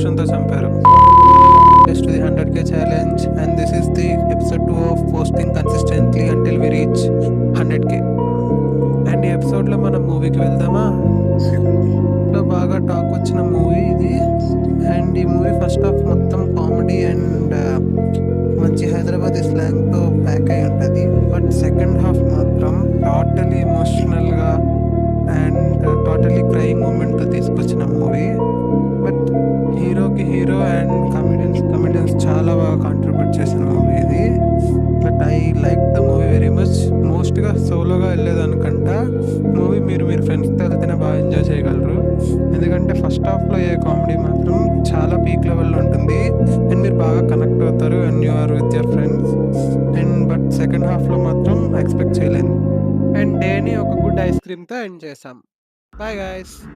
ఎమోషన్‌తో చంపారు. Yes to the 100K challenge, and this is the episode 2 of posting consistently until we reach 100K. And ఈ ఎపిసోడ్‌లో మనం మూవీకి వెళ్దామా? లో బాగా టాక్ వచ్చిన మూవీ ఇది. అండ్ ఈ మూవీ ఫస్ట్ హాఫ్ మొత్తం కామెడీ అండ్ మంచి హైదరాబాదీ స్లాంగ్‌తో ప్యాక్ అయి ఉంటది. బట్ సెకండ్ హాఫ్ మాత్రం టోటలీ ఎమోషనల్‌గా అండ్ టోటలీ క్రైయింగ్ మూమెంట్‌తో తీసుకొచ్చిన మూవీ. బట్ హీరోకి హీరో అండ్ కమెడియన్స్ చాలా బాగా కాంట్రిబ్యూట్ చేసిన మూవీ ఇది. But I like the movie very much. మోస్ట్‌గా సోలోగా వెళ్ళేదానికంట మూవీ మీరు ఫ్రెండ్స్‌తో వెళ్తేనే బాగా ఎంజాయ్ చేయగలరు. ఎందుకంటే ఫస్ట్ హాఫ్‌లో అయ్యే కామెడీ మాత్రం చాలా పీక్ లెవెల్‌లో ఉంటుంది అండ్ మీరు బాగా కనెక్ట్ అవుతారు and you are with your friends. And but second హాఫ్‌లో మాత్రం ఎక్స్‌పెక్ట్ చేయలేను. అండ్ డేని ఒక గుడ్ ఐస్ క్రీమ్‌తో ఎండ్ చేసాం. Bye guys.